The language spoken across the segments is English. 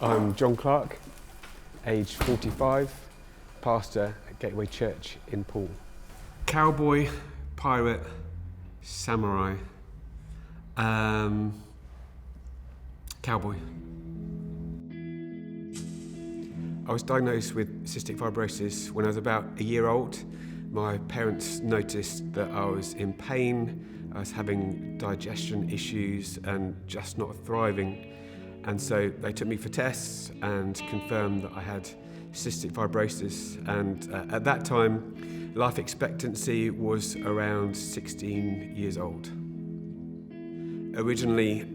I'm Jon Clark, age 45, pastor at Gateway Church in Poole. Cowboy, pirate, samurai. Cowboy. I was diagnosed with cystic fibrosis when I was about a year old. My parents noticed that I was in pain, I was having digestion issues and just not thriving. And so they took me for tests and confirmed that I had cystic fibrosis. And at that time, life expectancy was around 16 years old. Originally,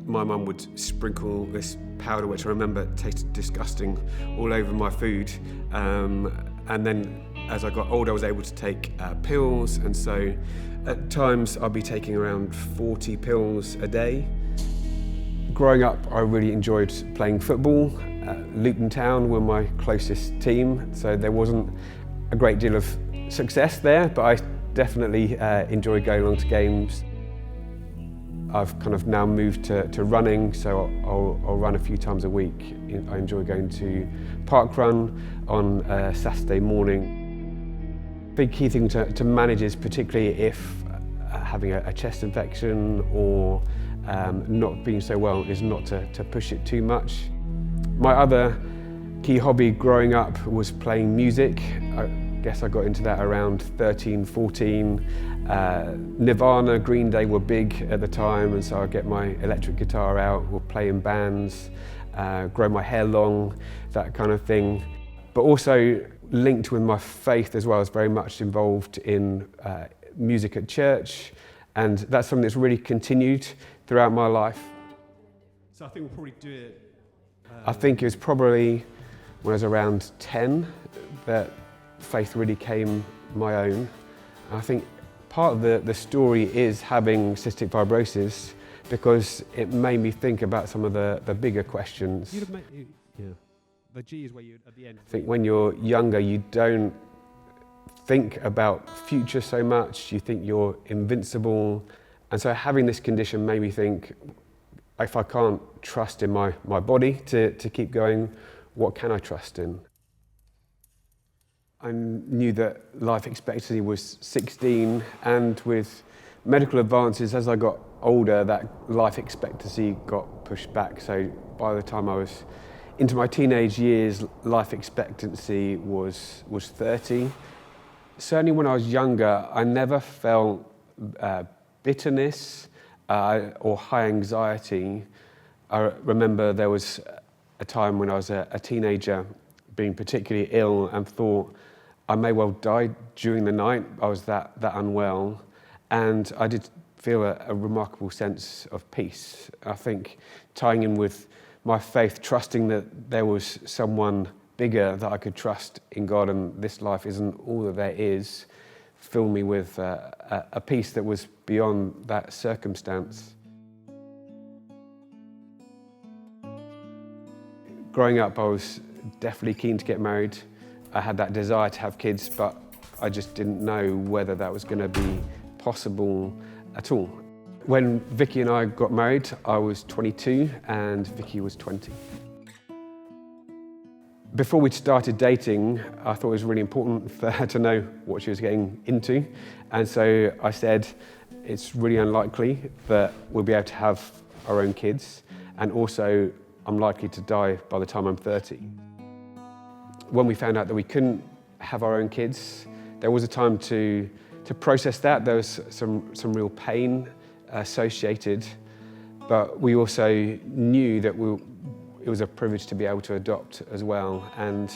my mum would sprinkle this powder, which I remember tasted disgusting, all over my food. And then as I got older, I was able to take pills. And so at times I'd be taking around 40 pills a day. Growing up, I really enjoyed playing football. Luton Town were my closest team, so there wasn't a great deal of success there, but I definitely enjoyed going along to games. I've kind of now moved to running, so I'll run a few times a week. I enjoy going to park run on a Saturday morning. Big key thing to manage is particularly if having a chest infection or not being so well is not to push it too much. My other key hobby growing up was playing music. I guess I got into that around 13, 14. Nirvana, Green Day were big at the time, and so I'd get my electric guitar out, or play in bands, grow my hair long, that kind of thing. But also linked with my faith as well, I was very much involved in music at church, and that's something that's really continued throughout my life. So I think we'll probably do it. I think it was probably when I was around 10 that faith really came my own. And I think part of the story is having cystic fibrosis, because it made me think about some of the bigger questions. The G is where you at the end. I think when you're younger, you don't think about future so much. You think you're invincible. And so having this condition made me think, if I can't trust in my body to keep going, what can I trust in? I knew that life expectancy was 16, and with medical advances as I got older, that life expectancy got pushed back. So by the time I was into my teenage years, life expectancy was 30. Certainly when I was younger, I never felt bitterness or high anxiety. I remember there was a time when I was a teenager being particularly ill and thought I may well die during the night. I was that unwell, and I did feel a remarkable sense of peace. I think tying in with my faith, trusting that there was someone bigger that I could trust in God, and this life isn't all that there is, filled me with a peace that was beyond that circumstance. Growing up, I was definitely keen to get married. I had that desire to have kids, but I just didn't know whether that was going to be possible at all. When Vicky and I got married, I was 22 and Vicky was 20. Before we started dating, I thought it was really important for her to know what she was getting into. And so I said, it's really unlikely that we'll be able to have our own kids. And also, I'm likely to die by the time I'm 30. When we found out that we couldn't have our own kids, there was a time to process that. There was some real pain associated, but we also knew that it was a privilege to be able to adopt as well. And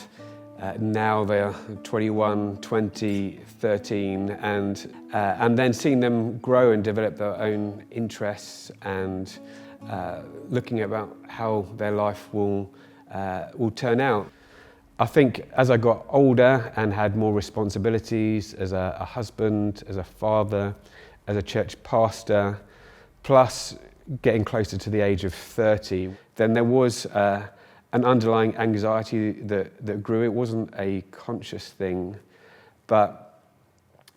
now they're 21, 20, 13, and then seeing them grow and develop their own interests and looking about how their life will turn out. I think as I got older and had more responsibilities as a husband, as a father, as a church pastor, plus getting closer to the age of 30, then there was an underlying anxiety that grew. It wasn't a conscious thing, but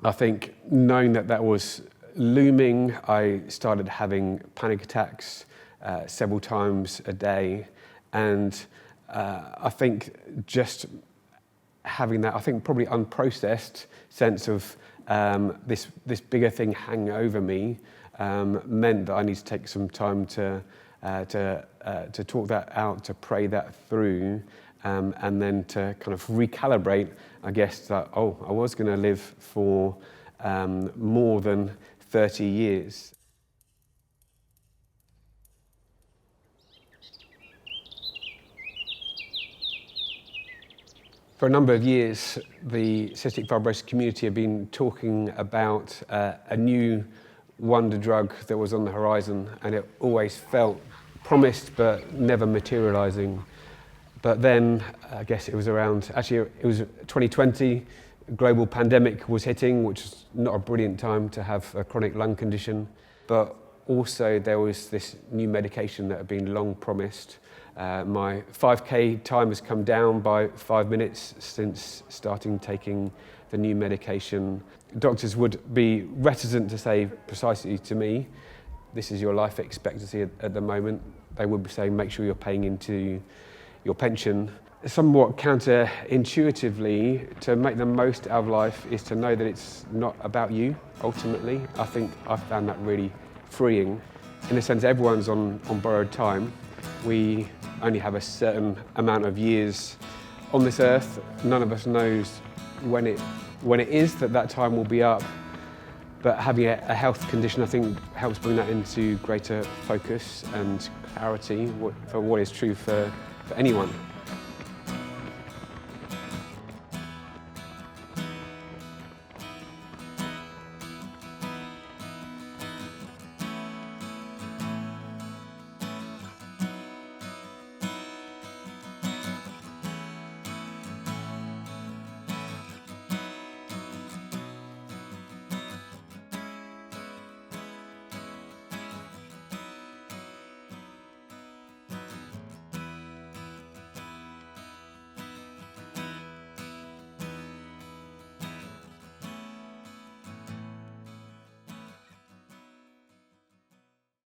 I think knowing that was looming, I started having panic attacks several times a day, And I think just having that, I think probably unprocessed sense of this bigger thing hanging over me meant that I need to take some time to talk that out, to pray that through, and then to kind of recalibrate, I guess, that, oh, I was going to live for more than 30 years. For a number of years, the cystic fibrosis community have been talking about a new wonder drug that was on the horizon, and it always felt promised but never materializing. But then, I guess it was 2020, a global pandemic was hitting, which was not a brilliant time to have a chronic lung condition. But also there was this new medication that had been long promised. My 5K time has come down by 5 minutes since starting taking the new medication. Doctors would be reticent to say precisely to me, this is your life expectancy at the moment. They would be saying, make sure you're paying into your pension. Somewhat counterintuitively, to make the most out of life is to know that it's not about you, ultimately. I think I've found that really freeing. In a sense, everyone's on borrowed time. We only have a certain amount of years on this earth. None of us knows when it is that time will be up. But having a health condition, I think, helps bring that into greater focus and clarity for what is true for anyone.